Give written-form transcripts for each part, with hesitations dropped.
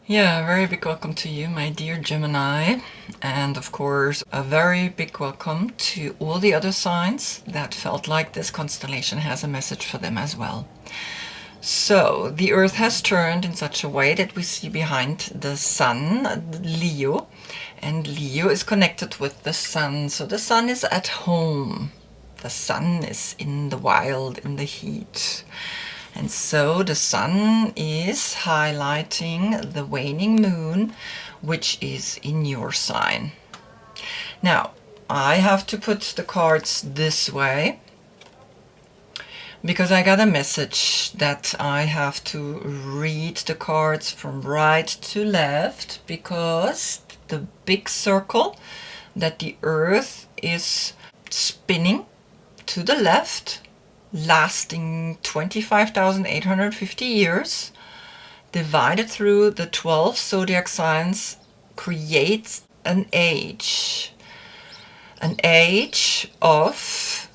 Yeah, a very big welcome to you, my dear Gemini. And of course, a very big welcome to all the other signs that felt like this constellation has a message for them as well. So, the Earth has turned in such a way that we see behind the Sun, Leo, and Leo is connected with the Sun. So the Sun is at home. The Sun is in the wild, in the heat. And so the Sun is highlighting the waning moon, which is in your sign. Now, I have to put the cards this way because I got a message that I have to read the cards from right to left, because the big circle that the Earth is spinning to the left, lasting 25,850 years, divided through the 12 zodiac signs, creates an age of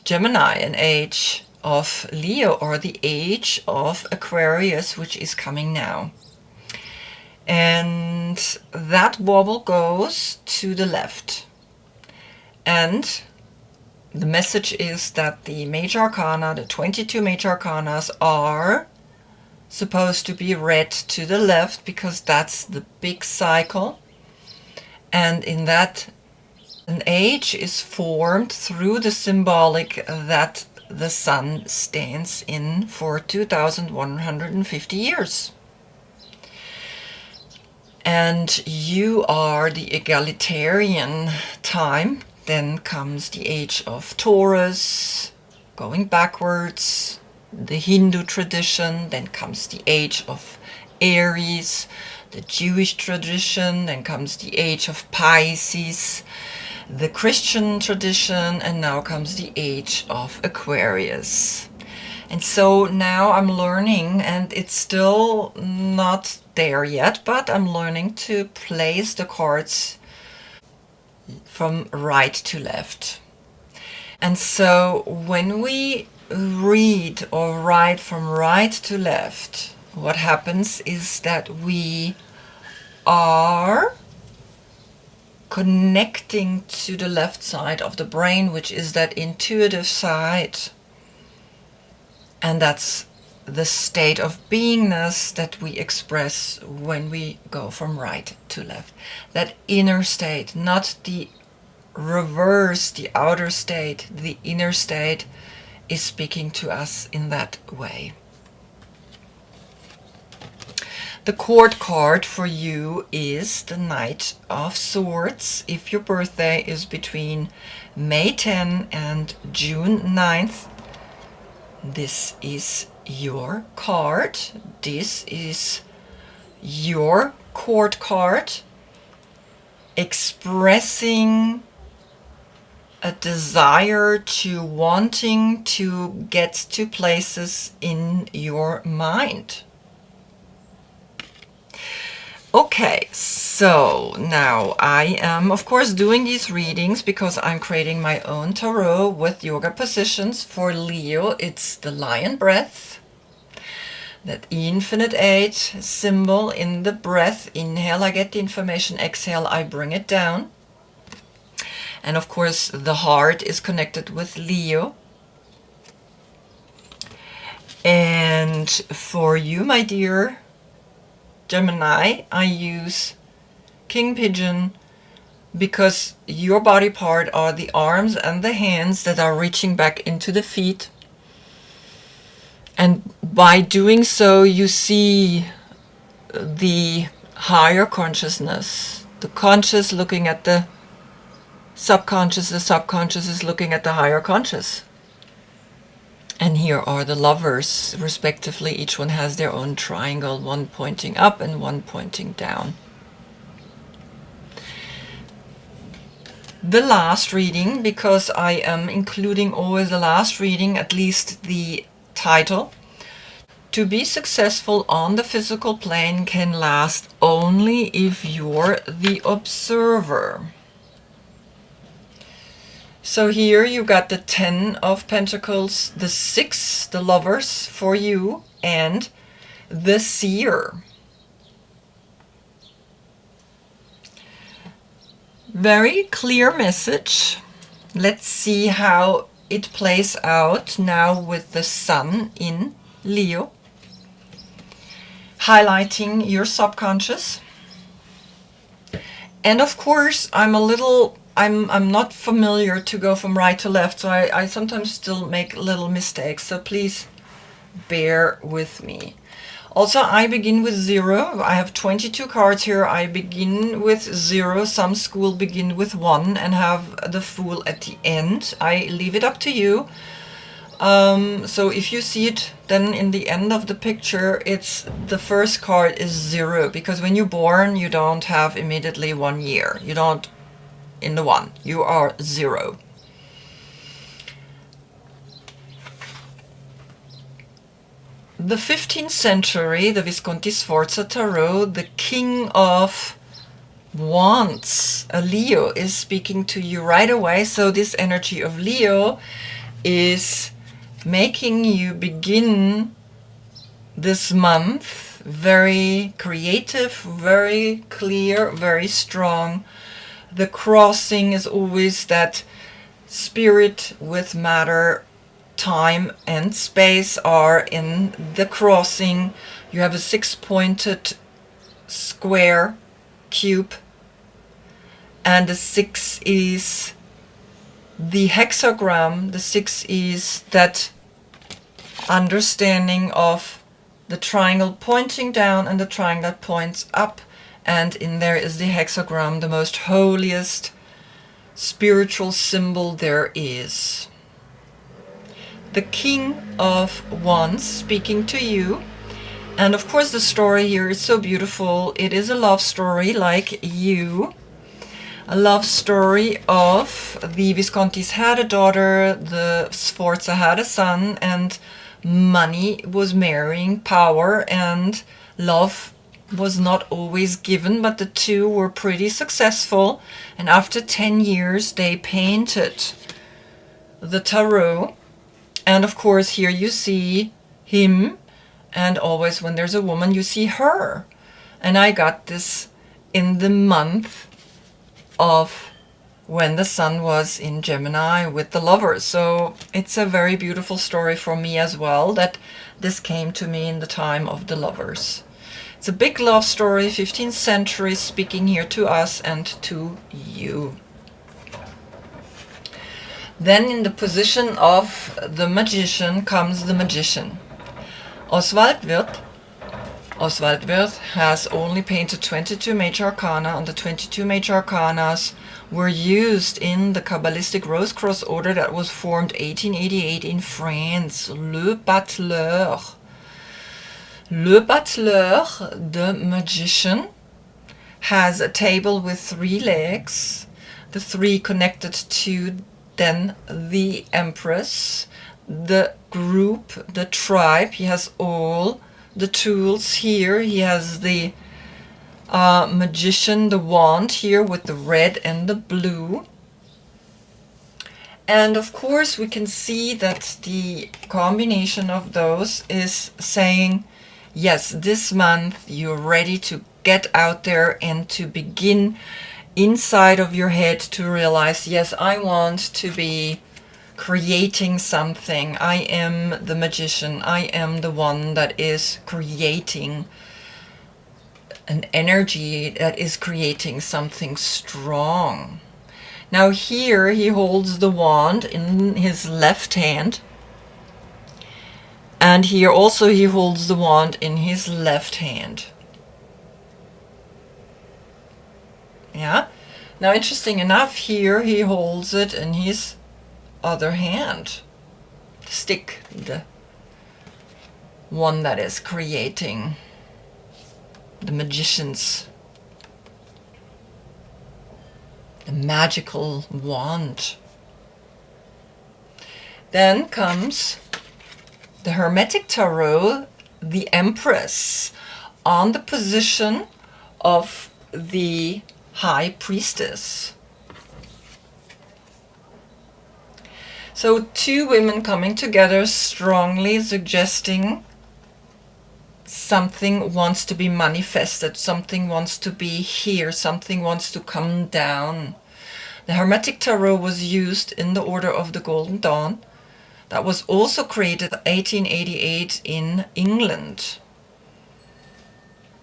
Gemini, an age of Leo, or the age of Aquarius, which is coming now. And that wobble goes to the left. And the message is that the major arcana, the 22 major arcanas, are supposed to be read to the left, because that's the big cycle. And in that, an age is formed through the symbolic that the Sun stands in for 2,150 years. And you are the egalitarian time. Then comes the age of Taurus, going backwards, the Hindu tradition. Then comes the age of Aries, the Jewish tradition. Then comes the age of Pisces, the Christian tradition. And now comes the age of Aquarius. And so now I'm learning, and it's still not there yet, but I'm learning to place the cards from right to left. And so when we read or write from right to left, what happens is that we are connecting to the left side of the brain, which is that intuitive side. And that's the state of beingness that we express when we go from right to left. That inner state, not the reverse, the outer state. The inner state is speaking to us in that way. The court card for you is the Knight of Swords. If your birthday is between May 10 and June 9th, this is your card. This is your court card, expressing a desire to wanting to get to places in your mind. Okay, so now I am of course doing these readings because I'm creating my own tarot with yoga positions. For Leo, it's the lion breath, that infinite 8 symbol in the breath. Inhale, I get the information. Exhale, I bring it down. And of course, the heart is connected with Leo. And for you, my dear Gemini, I use King Pigeon because your body part are the arms and the hands that are reaching back into the feet. And by doing so, you see the higher consciousness, the conscious looking at the subconscious is looking at the higher conscious. And here are the lovers, respectively. Each one has their own triangle, one pointing up and one pointing down. The last reading, because I am including always the last reading, at least the title. To be successful on the physical plane can last only if you're the observer. So here you got the 10 of Pentacles, the 6, the lovers for you, and the seer. Very clear message. Let's see how it plays out now with the sun in Leo, highlighting your subconscious. And of course, I'm not familiar to go from right to left, so I sometimes still make little mistakes, so please bear with me. Also, I begin with 0. I have 22 cards here. I begin with 0. Some school begin with 1 and have the Fool at the end. I leave it up to you. So if you see it, then in the end of the picture, it's the first card is 0, because when you're born, you don't have immediately 1 year. You don't in the 1. You are 0. The 15th century, the Visconti Sforza Tarot, the King of Wands, a Leo, is speaking to you right away. So this energy of Leo is making you begin this month very creative, very clear, very strong. The crossing is always that spirit with matter. Time and space are in the crossing. You have a 6-pointed square cube, and the 6 is the hexagram. The 6 is that understanding of the triangle pointing down and the triangle that points up, and in there is the hexagram, the most holiest spiritual symbol there is. The King of Wands speaking to you. And of course the story here is so beautiful. It is a love story like you. A love story of the Viscontis had a daughter, the Sforza had a son, and money was marrying power, and love was not always given, but the two were pretty successful. And after 10 years they painted the tarot. And of course, here you see him, and always when there's a woman, you see her. And I got this in the month of when the sun was in Gemini with the lovers. So it's a very beautiful story for me as well, that this came to me in the time of the lovers. It's a big love story, 15th century, speaking here to us and to you. Then in the position of the magician comes the magician. Oswald Wirth has only painted 22 major arcana, and the 22 major arcanas were used in the Kabbalistic Rose Cross order that was formed 1888 in France. Le Battleur. Le Battleur, the magician, has a table with 3 legs, the 3 connected to then the Empress, the group, the tribe. He has all the tools here. He has the magician, the wand here with the red and the blue. And of course we can see that the combination of those is saying, yes, this month you're ready to get out there and to begin inside of your head to realize, yes, I want to be creating something. I am the magician. I am the one that is creating an energy, that is creating something strong. Now here he holds the wand in his left hand, and here also he holds the wand in his left hand. Yeah. Now, interesting enough, here he holds it in his other hand. The stick, the one that is creating the magician's, the magical wand. Then comes the Hermetic Tarot, the Empress, on the position of the High Priestess. So 2 women coming together, strongly suggesting something wants to be manifested, something wants to be here, something wants to come down. The Hermetic Tarot was used in the Order of the Golden Dawn. That was also created in 1888 in England.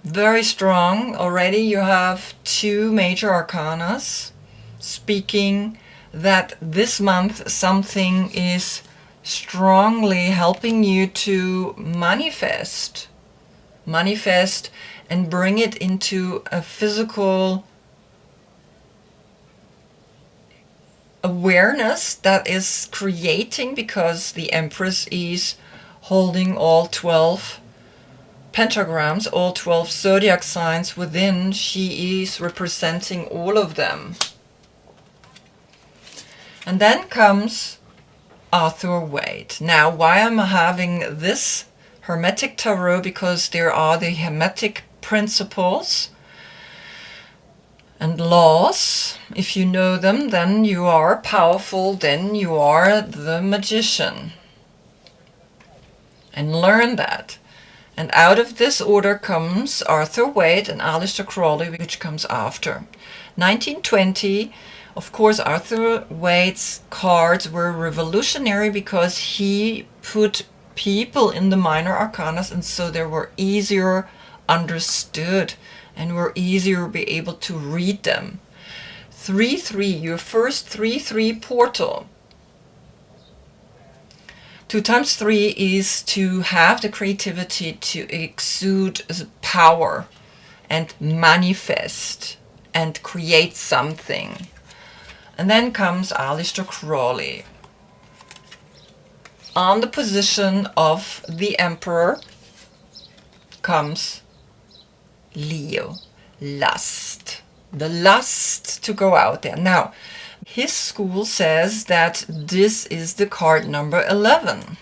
Very strong. Already you have 2 major arcanas speaking that this month something is strongly helping you to manifest and bring it into a physical awareness that is creating, because the Empress is holding all 12 pentagrams, all 12 zodiac signs within. She is representing all of them. And then comes Arthur Waite. Now, why am I having this Hermetic Tarot? Because there are the Hermetic principles and laws. If you know them, then you are powerful, then you are the magician. And learn that. And out of this order comes Arthur Waite and Aleister Crowley, which comes after. 1920, of course, Arthur Waite's cards were revolutionary because he put people in the minor arcanas, and so they were easier understood and were easier to be able to read them. 3-3, your first 3-3 portal. 2 times 3 is to have the creativity to exude power and manifest and create something. And then comes Aleister Crowley. On the position of the Emperor comes Leo, lust. The lust to go out there. Now, his school says that this is the card number 11.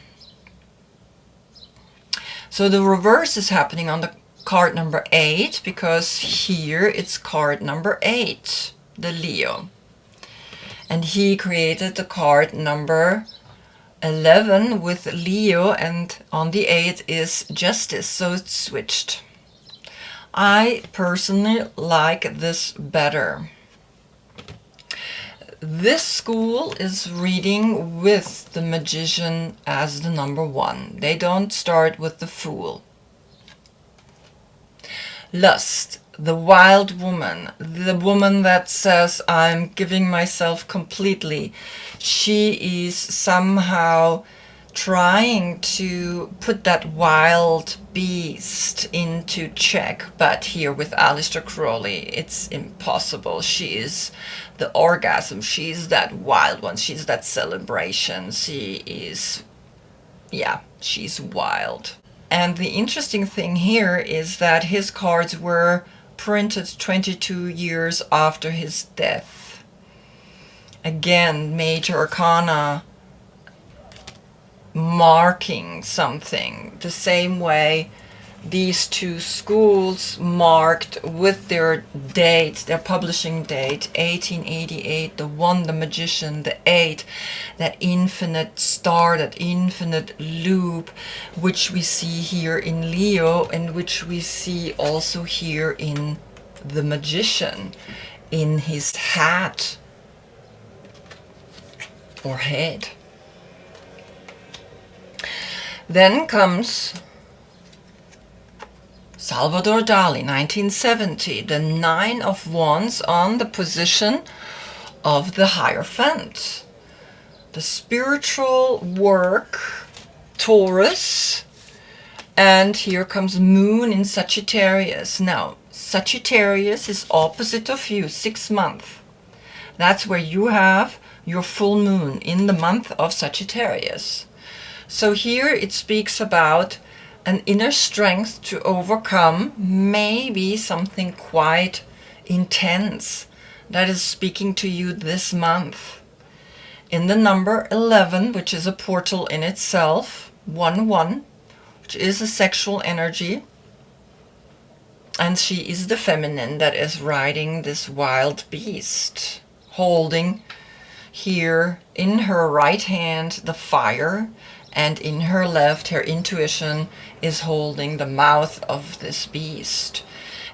So the reverse is happening on the card number 8, because here it's card number 8, the Leo. And he created the card number 11 with Leo, and on the 8 is justice, so it's switched. I personally like this better. This school is reading with the magician as the number 1. They don't start with the fool. Lust, the wild woman, the woman that says, I'm giving myself completely. She is somehow trying to put that wild beast into check, but here with Aleister Crowley it's impossible. She is the orgasm, she's that wild one, she's that celebration, she is, yeah, she's wild. And the interesting thing here is that his cards were printed 22 years after his death. Again, major arcana marking something, the same way these 2 schools marked with their date, their publishing date, 1888, the 1, the magician, the 8, that infinite star, that infinite loop, which we see here in Leo, and which we see also here in the magician, in his hat or head. Then comes Salvador Dali, 1970, the 9 of Wands on the position of the Hierophant. The spiritual work, Taurus, and here comes Moon in Sagittarius. Now, Sagittarius is opposite of you, 6 months. That's where you have your full moon, in the month of Sagittarius. So here it speaks about an inner strength to overcome maybe something quite intense that is speaking to you this month. In the number 11, which is a portal in itself, 1-1, which is a sexual energy, and she is the feminine that is riding this wild beast, holding here in her right hand the fire, and in her left, her intuition is holding the mouth of this beast.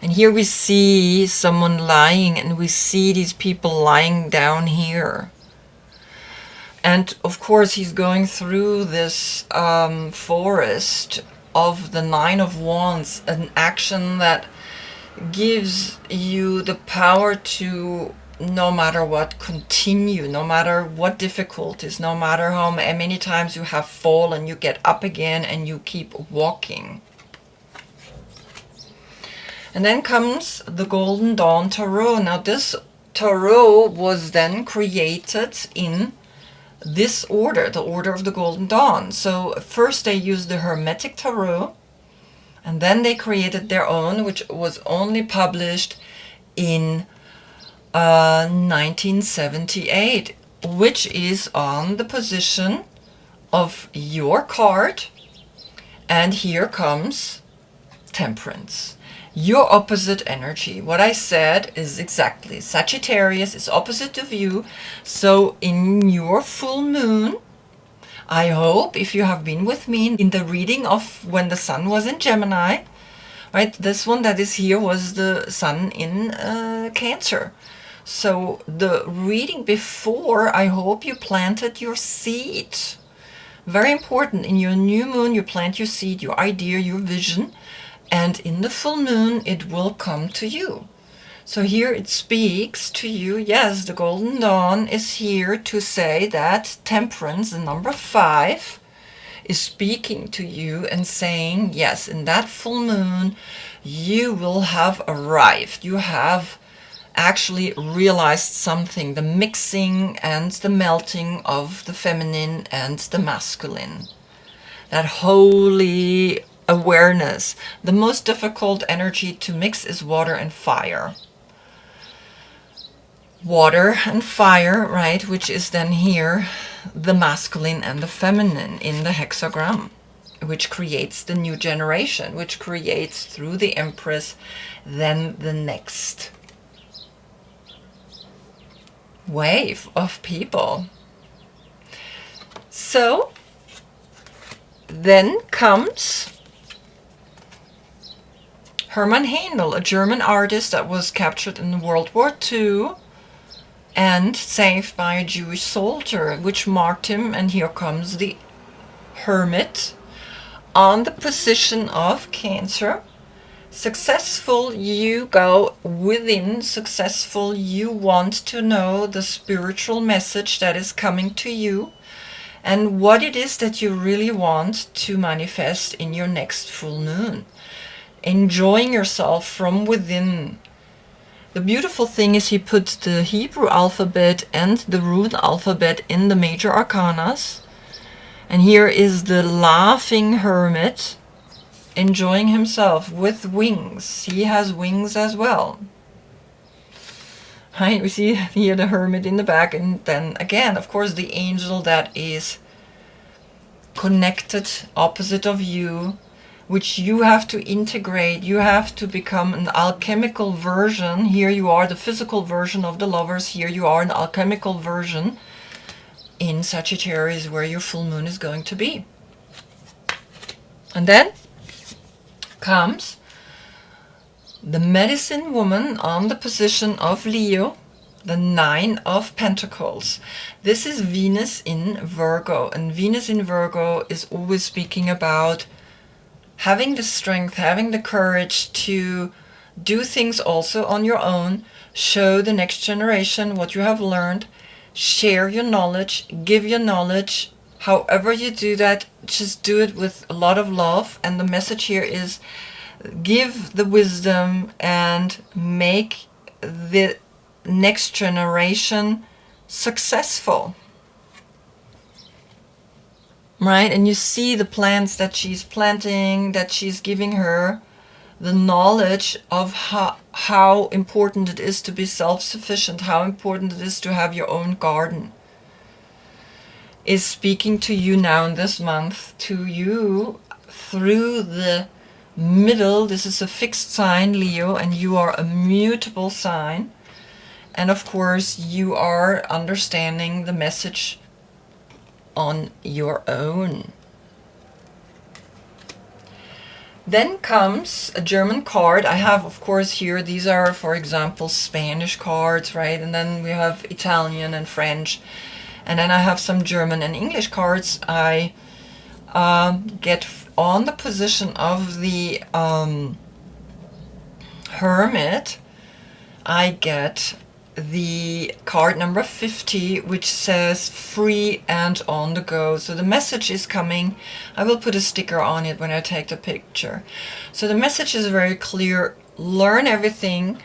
And here we see someone lying, and we see these people lying down here. And of course he's going through this forest of the Nine of Wands, an action that gives you the power to, no matter what, continue, no matter what difficulties, no matter how many times you have fallen, you get up again and you keep walking. And then comes the Golden Dawn Tarot. Now this tarot was then created in this order, the order of the Golden Dawn. So first they used the Hermetic Tarot, and then they created their own, which was only published in 1978, which is on the position of your card. And here comes Temperance, your opposite energy. What I said is exactly, Sagittarius is opposite of you. So in your full moon, I hope, if you have been with me in the reading of when the sun was in Gemini, right, this one that is here was the sun in Cancer. So the reading before, I hope you planted your seed. Very important. In your new moon, you plant your seed, your idea, your vision, and in the full moon, it will come to you. So here it speaks to you. Yes, the Golden Dawn is here to say that Temperance, the number 5, is speaking to you and saying, yes, in that full moon, you will have arrived. You have actually realized something, the mixing and the melting of the feminine and the masculine. That holy awareness. The most difficult energy to mix is water and fire. Water and fire, right, which is then here the masculine and the feminine in the hexagram, which creates the new generation, which creates through the Empress then the next wave of people. So then comes Hermann Handel, a German artist that was captured in World War II and saved by a Jewish soldier, which marked him. And here comes the Hermit on the position of Cancer. Successful, you go within. Successful, you want to know the spiritual message that is coming to you and what it is that you really want to manifest in your next full moon. Enjoying yourself from within. The beautiful thing is he put the Hebrew alphabet and the rune alphabet in the major arcanas. And here is the laughing hermit enjoying himself with wings. He has wings as well. Right, we see here the hermit in the back, and then again, of course, the angel that is connected opposite of you, which you have to integrate. You have to become an alchemical version. Here you are the physical version of the lovers. Here you are an alchemical version in Sagittarius, where your full moon is going to be. And then comes the medicine woman on the position of Leo, the 9 of Pentacles. This is Venus in Virgo, and Venus in Virgo is always speaking about having the strength, having the courage to do things also on your own, show the next generation what you have learned, share your knowledge, give your knowledge. However you do that, just do it with a lot of love. And the message here is give the wisdom and make the next generation successful. Right? And you see the plants that she's planting, that she's giving her the knowledge of how important it is to be self-sufficient, how important it is to have your own garden, is speaking to you now in this month, to you through the middle. This is a fixed sign, Leo, and you are a mutable sign. And of course, you are understanding the message on your own. Then comes a German card. I have, of course, here, these are, for example, Spanish cards, right? And then we have Italian and French. And then I have some German and English cards. I get on the position of the Hermit. I get the card number 50, which says free and on the go. So the message is coming. I will put a sticker on it when I take the picture. So the message is very clear. Learn everything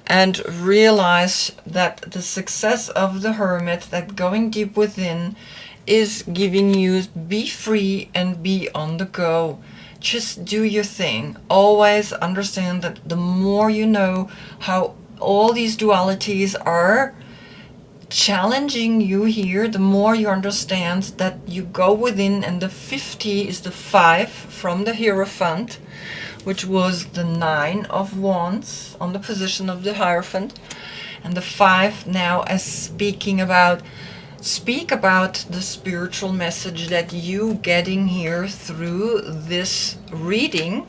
and realize that the success of the Hermit, that going deep within, is giving you be free and be on the go. Just do your thing. Always understand that the more you know how all these dualities are challenging you here, the more you understand that you go within. And the 50 is the 5 from the Hierophant, which was the 9 of Wands on the position of the Hierophant. And the 5 now as speak about the spiritual message that you getting here through this reading.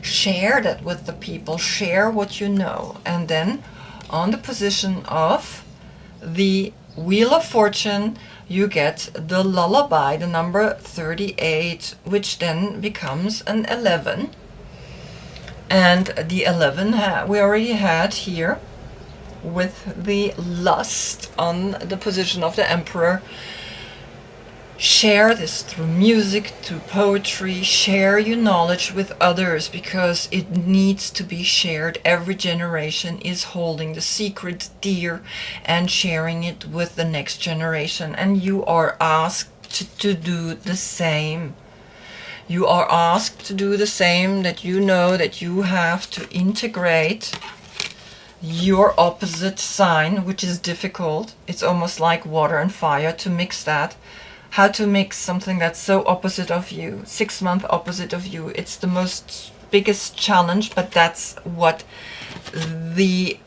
Share that with the people, share what you know. And then on the position of the Wheel of Fortune, you get the lullaby, the number 38, which then becomes an 11. And the 11 we already had here with the Lust on the position of the Emperor. Share this through music, through poetry. Share your knowledge with others because it needs to be shared. Every generation is holding the secret dear and sharing it with the next generation. And you are asked to do the same. You are asked to do the same, that you know that you have to integrate your opposite sign, which is difficult. It's almost like water and fire to mix that. How to mix something that's so opposite of you, 6 month opposite of you. It's the most biggest challenge, but that's what the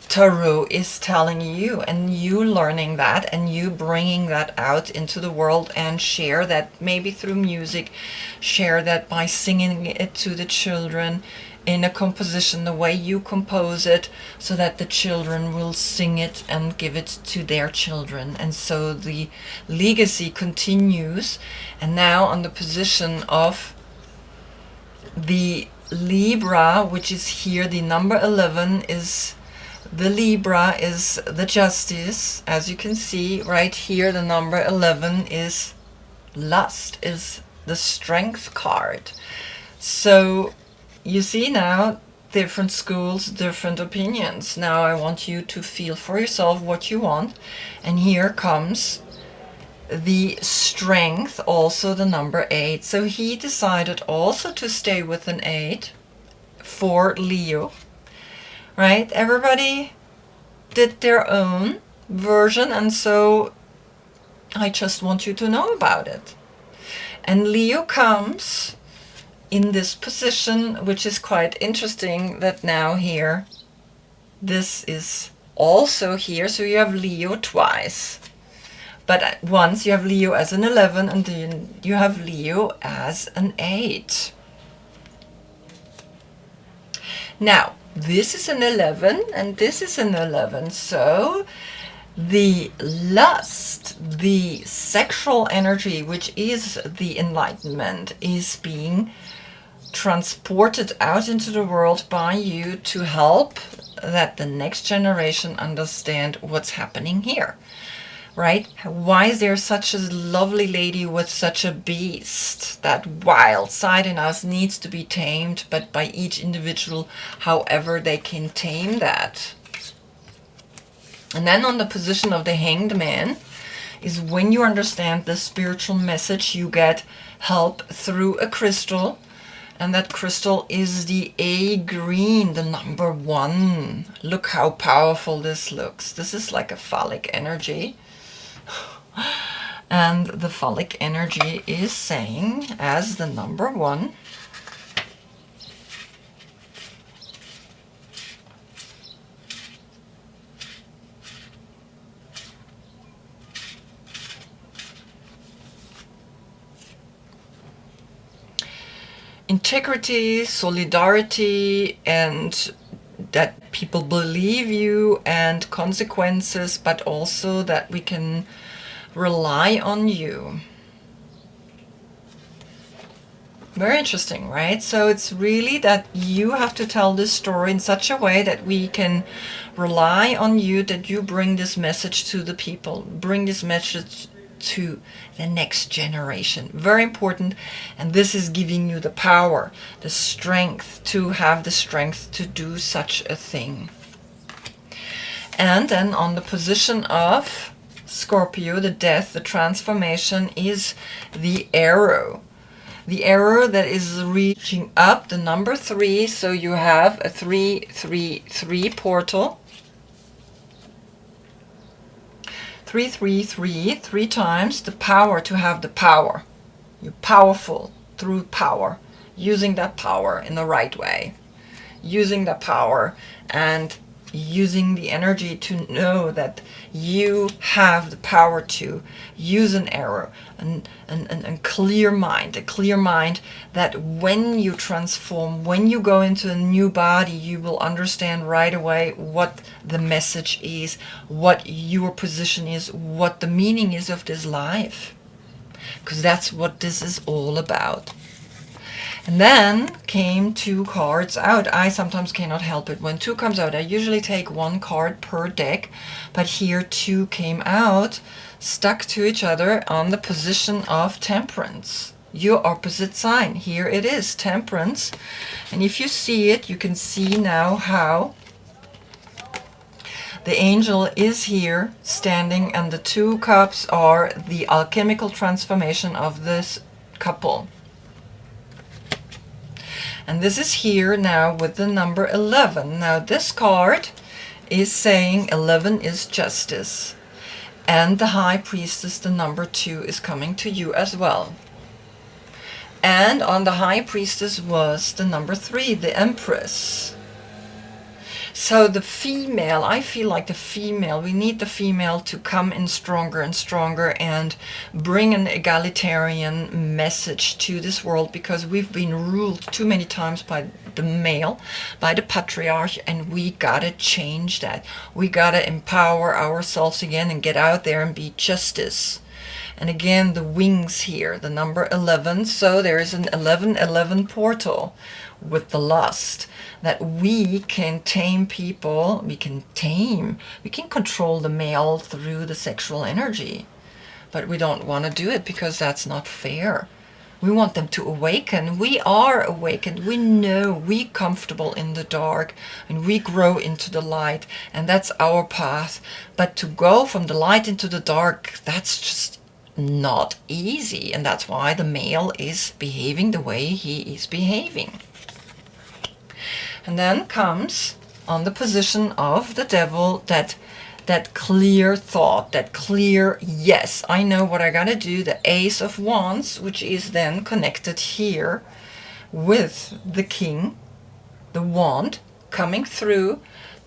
tarot is telling you, and you learning that and you bringing that out into the world and share that maybe through music, share that by singing it to the children in a composition the way you compose it, so that the children will sing it and give it to their children. And so the legacy continues. And now on the position of the Libra, which is here, the number 11 is the Libra, is the Justice. As you can see right here, the number 11 is Lust, is the Strength card. So you see now, different schools, different opinions. Now I want you to feel for yourself what you want. And here comes the Strength, also the number 8. So he decided also to stay with an 8 for Leo, right? Everybody did their own version, and so I just want you to know about it. And Leo comes in this position, which is quite interesting, that now here, this is also here. So you have Leo twice. But once you have Leo as an 11, and then you have Leo as an 8. Now, this is an 11, and this is an 11. So the lust, the sexual energy, which is the enlightenment, is being transported out into the world by you to help that the next generation understand what's happening here, right? Why is there such a lovely lady with such a beast? That wild side in us needs to be tamed, but by each individual, however they can tame that. And then on the position of the Hanged Man is when you understand the spiritual message, you get help through a crystal. And that crystal is the A green, the number 1. Look how powerful this looks. This is like a phallic energy. And the phallic energy is saying, as the number 1, in integrity, solidarity, and that people believe you, and consequences, but also that we can rely on you. Very interesting, right? So it's really that you have to tell this story in such a way that we can rely on you, that you bring this message to the people, bring this message to the next generation. Very important. And this is giving you the power, the strength, to have the strength to do such a thing. And then on the position of Scorpio, the death, the transformation, is the arrow. The arrow that is reaching up, the number 3. So you have a 333 portal. 333, 3 times the power, to have the power. You're powerful through power, using that power in the right way. Using that power and using the energy to know that you have the power to use an arrow, and clear mind, a clear mind, that when you transform, when you go into a new body, you will understand right away what the message is, what your position is, what the meaning is of this life, because that's what this is all about. And then came 2 cards out. I sometimes cannot help it. When 2 comes out, I usually take 1 card per deck. But here 2 came out, stuck to each other on the position of Temperance. Your opposite sign. Here it is, Temperance. And if you see it, you can see now how the angel is here standing, and the 2 cups are the alchemical transformation of this couple. And this is here now with the number 11. Now this card is saying 11 is justice. And the High Priestess, the number 2, is coming to you as well. And on the High Priestess was the number 3, the Empress. So the female, I feel like the female, we need the female to come in stronger and stronger and bring an egalitarian message to this world, because we've been ruled too many times by the male, by the patriarch, and we gotta change that. We gotta empower ourselves again and get out there and be justice. And again, the wings here, the number 11. So there is an 1111 portal with the lust, that we can tame people, we can control the male through the sexual energy. But we don't want to do it because that's not fair. We want them to awaken. We are awakened. We know we're comfortable in the dark, and we grow into the light, and that's our path. But to go from the light into the dark, that's just not easy, and that's why the male is behaving the way he is behaving. And then comes on the position of the devil that clear thought, that clear, yes, I know what I gotta do, the Ace of Wands, which is then connected here with the King, the wand coming through,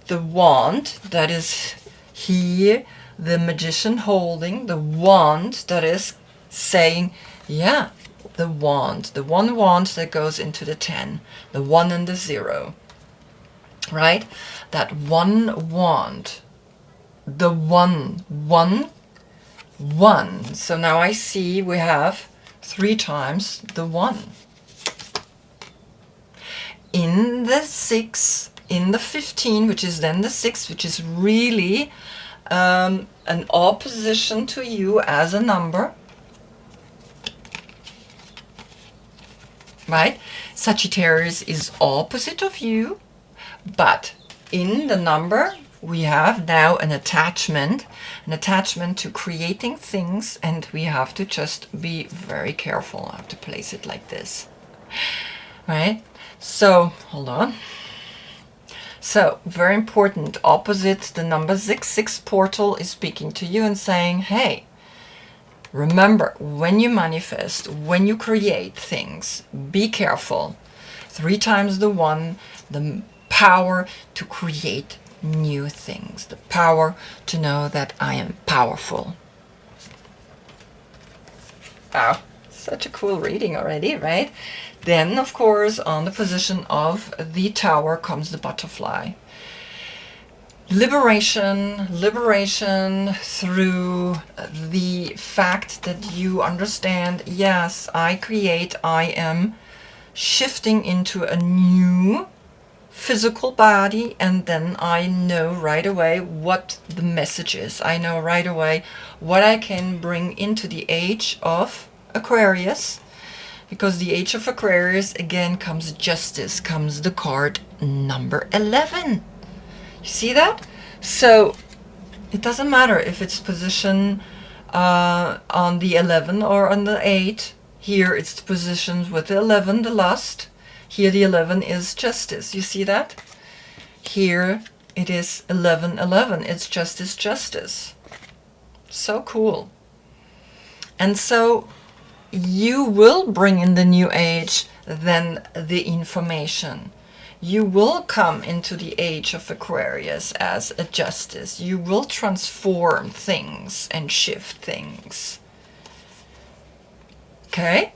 the wand that is here, the Magician holding the wand that is saying, yeah, the wand, the one wand that goes into the 10, the 1 and the 0, right? That one wand, the one. So now I see we have 3 times the 1. In the 6, in the 15, which is then the 6, which is really an opposition to you as a number, right? Sagittarius is opposite of you, but in the number we have now an attachment to creating things, and we have to just be very careful. I have to place it like this, right? So hold on. So very important, opposite, the number 6 portal is speaking to you and saying, hey, remember, when you manifest, when you create things, be careful. 3 times the 1, the power to create new things, the power to know that I am powerful. Wow, such a cool reading already, right? Then, of course, on the position of the Tower comes the butterfly. Liberation, liberation through the fact that you understand, yes, I create, I am shifting into a new physical body, and then I know right away what the message is. I know right away what I can bring into the age of Aquarius, because the age of Aquarius again comes justice, comes the card number 11. You see that? So it doesn't matter if it's position on the 11 or on the 8. Here it's the positions with the 11, the lust. Here the 11 is justice. You see that? Here it is 11, 11. It's justice, justice. So cool. And so you will bring in the new age then the information. You will come into the age of Aquarius as a justice. You will transform things and shift things. Okay?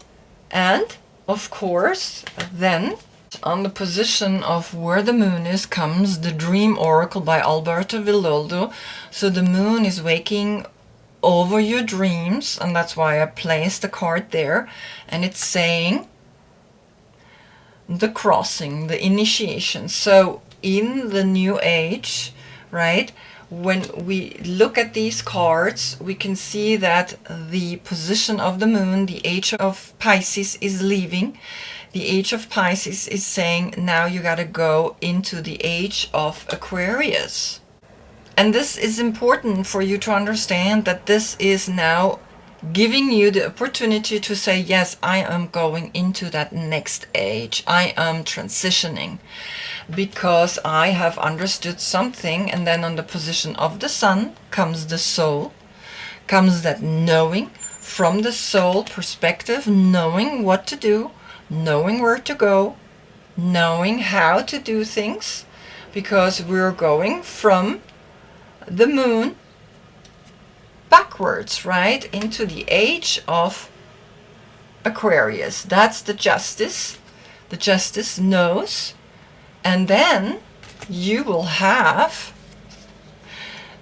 And of course, then on the position of where the moon is comes the Dream Oracle by Alberto Villoldo. So the moon is waking over your dreams, and that's why I placed the card there. And it's saying the crossing, the initiation. So in the new age, right, when we look at these cards, we can see that the position of the moon, the age of Pisces, is leaving. The age of Pisces is saying, now you got to go into the age of Aquarius. And this is important for you to understand, that this is now giving you the opportunity to say, yes, I am going into that next age. I am transitioning because I have understood something. And then on the position of the sun comes the soul, comes that knowing from the soul perspective, knowing what to do, knowing where to go, knowing how to do things, because we're going from the moon backwards, right, into the age of Aquarius. That's the justice. The justice knows. And then you will have,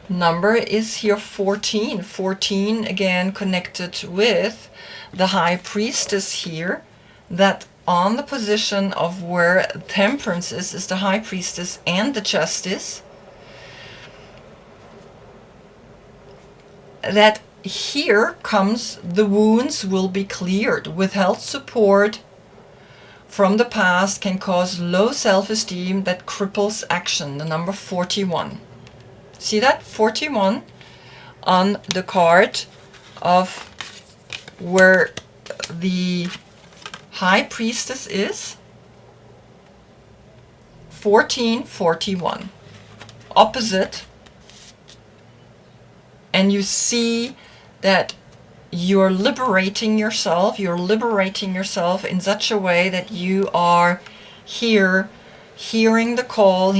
number is here 14. 14 again connected with the High Priestess here, that on the position of where Temperance is the High Priestess and the Justice, that here comes the wounds will be cleared. Withheld support from the past can cause low self-esteem that cripples action. The number 41. See that? 41 on the card of where the High Priestess is. 1441. Opposite. And you see that you're liberating yourself. You're liberating yourself in such a way that you are here, hearing the call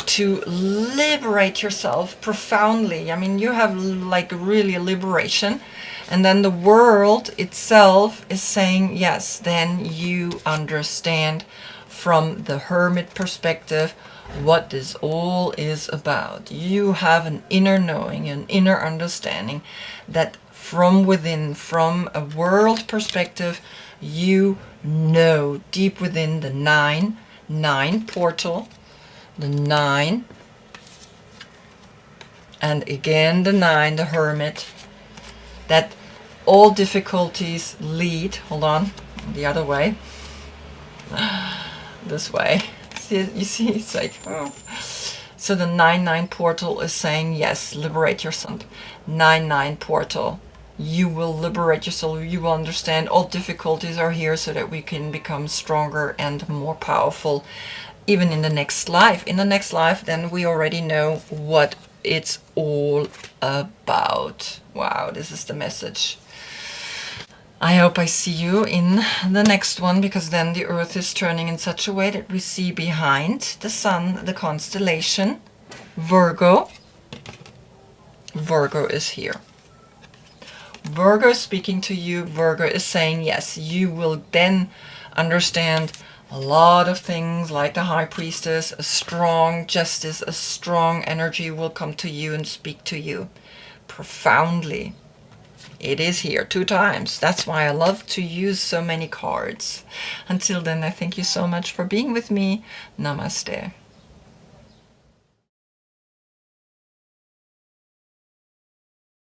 to liberate yourself profoundly. I mean, you have like really liberation. And then the world itself is saying, yes, then you understand from the Hermit perspective what this all is about. You have an inner knowing, an inner understanding that from within, from a world perspective, you know deep within the 9 portal, the 9, and again the 9, the Hermit, that all difficulties lead, hold on, the other way, this way. You see, it's like, oh. So the 9-9 portal is saying, yes, liberate yourself. 9-9 portal, you will liberate yourself. You will understand all difficulties are here so that we can become stronger and more powerful, even in the next life. In the next life, then we already know what it's all about. Wow, this is the message. I hope I see you in the next one, because then the Earth is turning in such a way that we see behind the Sun, the constellation, Virgo. Virgo is here. Virgo is speaking to you. Virgo is saying, yes, you will then understand a lot of things like the High Priestess. A strong justice, a strong energy will come to you and speak to you profoundly. It is here 2 times. That's why I love to use so many cards. Until then, I thank you so much for being with me. Namaste.